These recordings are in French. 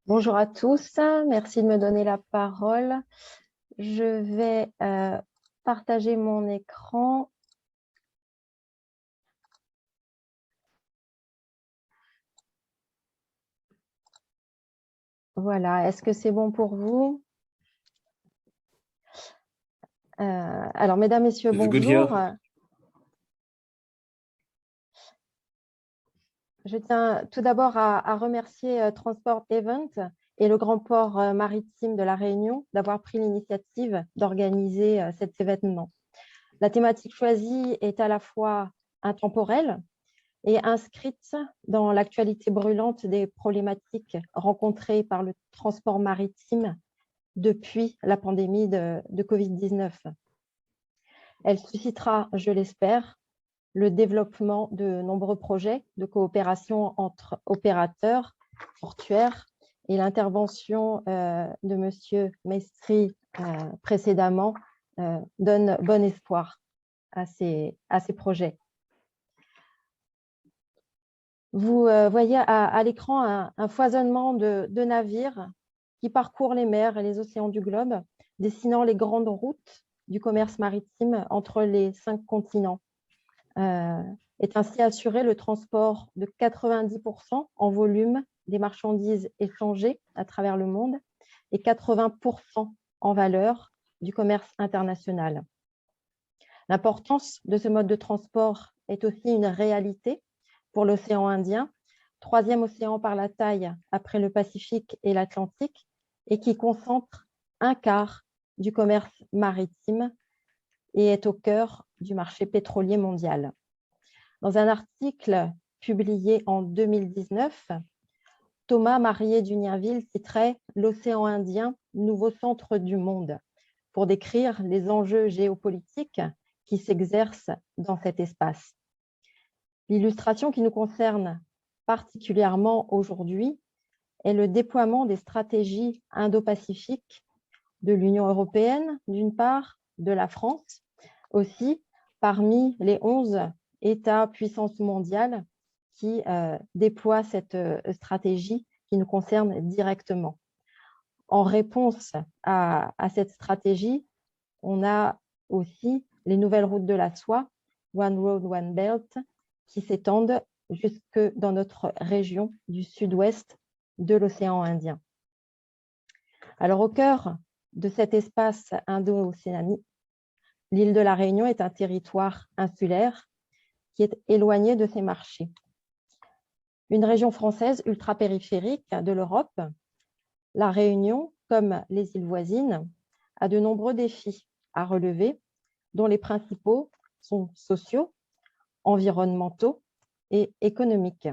Bonjour à tous, merci de me donner la parole. Je vais partager mon écran. Voilà, est-ce que c'est bon pour vous? Alors, mesdames, messieurs, It's good bonjour. here. Je tiens tout d'abord à remercier Transport Event et le Grand Port Maritime de La Réunion d'avoir pris l'initiative d'organiser cet événement. La thématique choisie est à la fois intemporelle et inscrite dans l'actualité brûlante des problématiques rencontrées par le transport maritime depuis la pandémie de Covid-19. Elle suscitera, je l'espère, le développement de nombreux projets de coopération entre opérateurs portuaires et l'intervention de M. Mestri précédemment donne bon espoir à ces projets. Vous voyez à l'écran un foisonnement de navires qui parcourent les mers et les océans du globe, dessinant les grandes routes du commerce maritime entre les 5 continents. Est ainsi assuré le transport de 90% en volume des marchandises échangées à travers le monde et 80% en valeur du commerce international. L'importance de ce mode de transport est aussi une réalité pour l'océan Indien, troisième océan par la taille après le Pacifique et l'Atlantique, et qui concentre un quart du commerce maritime et est au cœur du marché pétrolier mondial. Dans un article publié en 2019, Thomas Marié d'Unionville titrait « L'océan Indien, nouveau centre du monde » pour décrire les enjeux géopolitiques qui s'exercent dans cet espace. L'illustration qui nous concerne particulièrement aujourd'hui est le déploiement des stratégies indo-pacifiques de l'Union européenne, d'une part, de la France, aussi parmi les 11 États puissances mondiales qui déploient cette stratégie qui nous concerne directement. En réponse à cette stratégie, on a aussi les nouvelles routes de la soie, One Road, One Belt, qui s'étendent jusque dans notre région du sud-ouest de l'océan Indien. Alors, au cœur de cet espace indo-océanique, l'île de la Réunion est un territoire insulaire qui est éloigné de ses marchés. Une région française ultra-périphérique de l'Europe, la Réunion, comme les îles voisines, a de nombreux défis à relever, dont les principaux sont sociaux, environnementaux et économiques.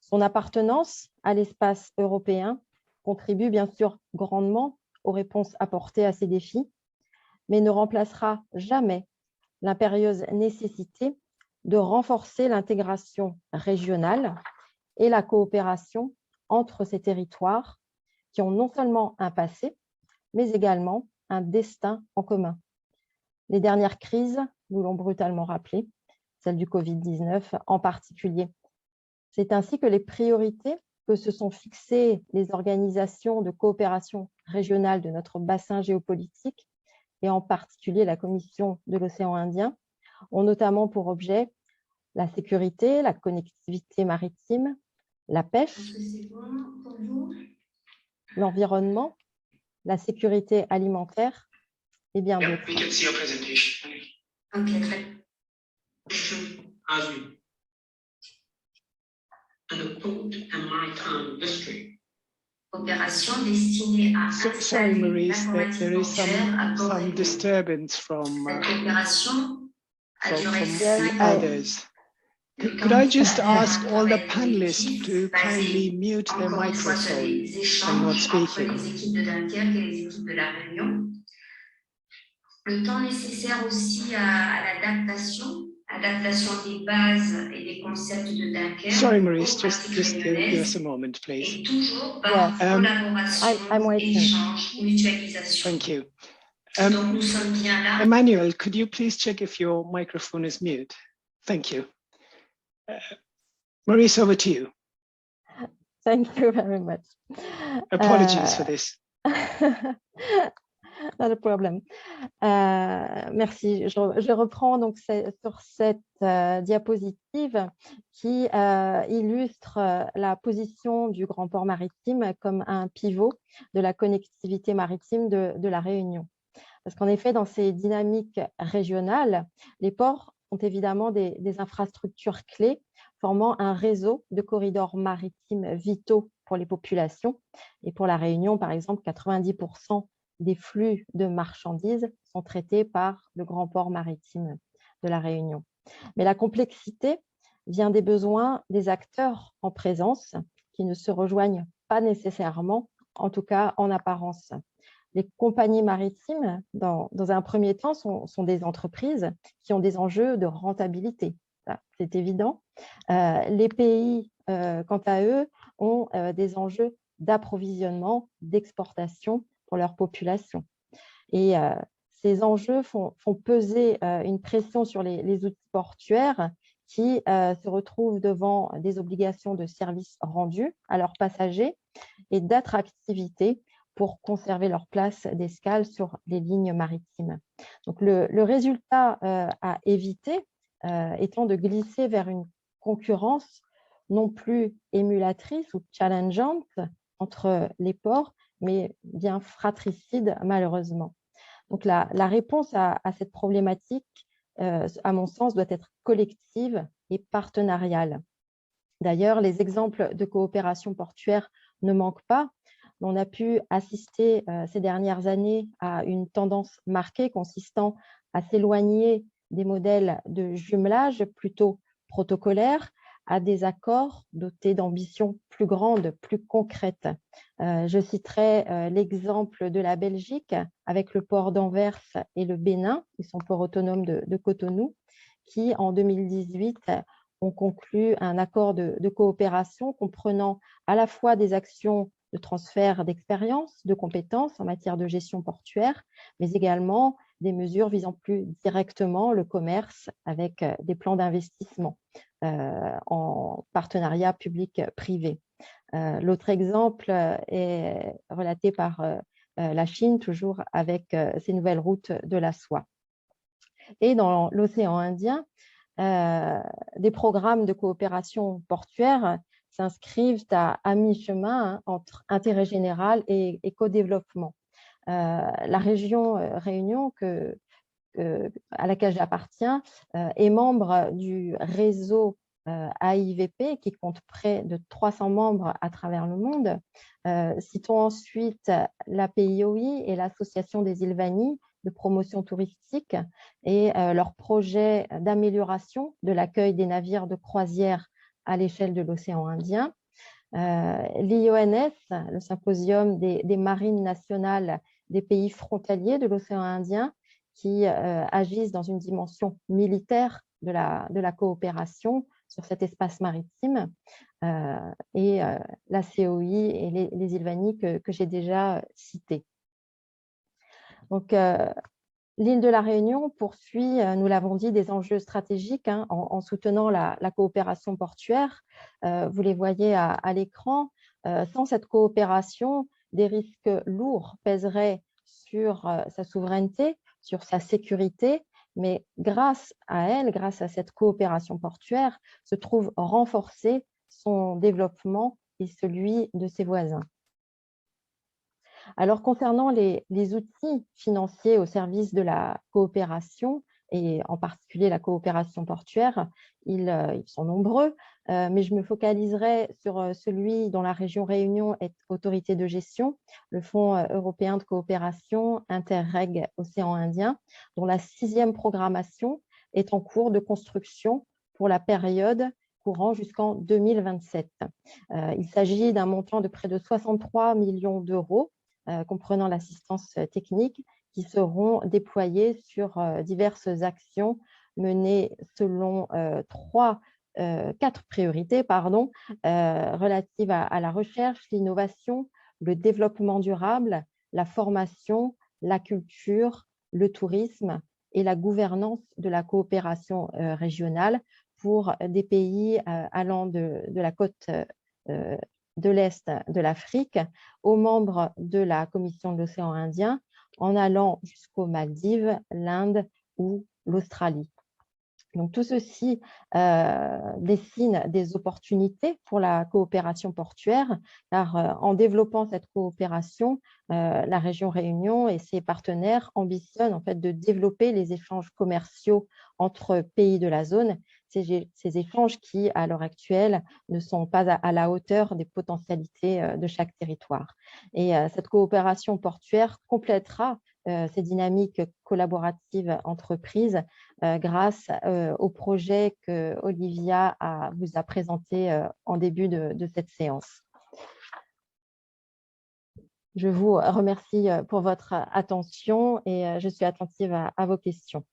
Son appartenance à l'espace européen contribue bien sûr grandement aux réponses apportées à ces défis, mais ne remplacera jamais l'impérieuse nécessité de renforcer l'intégration régionale et la coopération entre ces territoires qui ont non seulement un passé, mais également un destin en commun. Les dernières crises nous l'ont brutalement rappelé, celle du Covid-19 en particulier. C'est ainsi que les priorités que se sont fixées les organisations de coopération régionale de notre bassin géopolitique, et en particulier la Commission de l'océan Indien, ont notamment pour objet la sécurité, la connectivité maritime, la pêche, l'environnement, la sécurité alimentaire et bien d'autres. Opération destinée à Sorry, Maurice, there is some disturbance from the others. Could I just ask all the panelists to kindly mute their microphone when not speaking? Le temps nécessaire aussi à l'adaptation des bases et des concepts de Dunkerque. Sorry, Maurice, just give us a moment, please. Et toujours par collaboration, échange, mutualisation. Thank you. Donc nous sommes bien là. Emmanuel, could you please check if your microphone is mute? Thank you. Maurice, over to you. Thank you very much. Apologies for this. Not a problem. Merci. Je reprends donc sur cette diapositive qui illustre la position du grand port maritime comme un pivot de la connectivité maritime de la Réunion. Parce qu'en effet, dans ces dynamiques régionales, les ports ont évidemment des infrastructures clés formant un réseau de corridors maritimes vitaux pour les populations. Et pour la Réunion, par exemple, 90% des flux de marchandises sont traités par le grand port maritime de la Réunion. Mais la complexité vient des besoins des acteurs en présence qui ne se rejoignent pas nécessairement, en tout cas en apparence. Les compagnies maritimes, dans un premier temps, sont des entreprises qui ont des enjeux de rentabilité. C'est évident. Les pays, quant à eux, ont des enjeux d'approvisionnement, d'exportation pour leur population. Et ces enjeux font peser une pression sur les outils portuaires qui se retrouvent devant des obligations de services rendus à leurs passagers et d'attractivité pour conserver leur place d'escale sur les lignes maritimes. Donc, le résultat à éviter étant de glisser vers une concurrence non plus émulatrice ou challengeante entre les ports, mais bien fratricide malheureusement. Donc, la réponse à cette problématique, à mon sens, doit être collective et partenariale. D'ailleurs, les exemples de coopération portuaire ne manquent pas. On a pu assister ces dernières années à une tendance marquée consistant à s'éloigner des modèles de jumelage plutôt protocolaires à des accords dotés d'ambitions plus grandes, plus concrètes. Je citerai l'exemple de la Belgique avec le port d'Anvers et le Bénin, qui sont ports autonomes de Cotonou, qui en 2018 ont conclu un accord de coopération comprenant à la fois des actions de transfert d'expérience, de compétences en matière de gestion portuaire, mais également des mesures visant plus directement le commerce avec des plans d'investissement en partenariat public-privé. L'autre exemple est relaté par la Chine, toujours avec ses nouvelles routes de la soie. Et dans l'océan Indien, des programmes de coopération portuaire s'inscrivent à mi-chemin entre intérêt général et co-développement. La région Réunion, à laquelle j'appartiens, est membre du réseau AIVP qui compte près de 300 membres à travers le monde. Citons ensuite l'APIOI et l'Association des îles Vanille de promotion touristique et leur projet d'amélioration de l'accueil des navires de croisière à l'échelle de l'océan Indien. L'IONS, le symposium des marines nationales des pays frontaliers de l'océan Indien, qui agissent dans une dimension militaire de la coopération sur cet espace maritime, et la COI et les îles Vanille que j'ai déjà citées. Donc, l'île de la Réunion poursuit, nous l'avons dit, des enjeux stratégiques en soutenant la coopération portuaire. Vous les voyez à l'écran. Sans cette coopération, des risques lourds pèseraient sur sa souveraineté, sur sa sécurité, mais grâce à elle, grâce à cette coopération portuaire, se trouve renforcé son développement et celui de ses voisins. Alors, concernant les outils financiers au service de la coopération, et en particulier la coopération portuaire, ils sont nombreux, mais je me focaliserai sur celui dont la région Réunion est autorité de gestion, le Fonds européen de coopération Interreg Océan Indien, dont la 6e programmation est en cours de construction pour la période courant jusqu'en 2027. Il s'agit d'un montant de près de 63 millions d'euros, comprenant l'assistance technique, qui seront déployés sur diverses actions menées selon 4 priorités relatives à la recherche, l'innovation, le développement durable, la formation, la culture, le tourisme et la gouvernance de la coopération régionale pour des pays allant de la côte de l'Est de l'Afrique aux membres de la Commission de l'océan Indien, en allant jusqu'aux Maldives, l'Inde ou l'Australie. Donc, tout ceci dessine des opportunités pour la coopération portuaire, car en développant cette coopération, la région Réunion et ses partenaires ambitionnent en fait de développer les échanges commerciaux entre pays de la zone, ces échanges qui, à l'heure actuelle, ne sont pas à la hauteur des potentialités de chaque territoire. Et cette coopération portuaire complétera ces dynamiques collaboratives entreprises grâce au projet que Olivia vous a présenté en début de cette séance. Je vous remercie pour votre attention et je suis attentive à vos questions.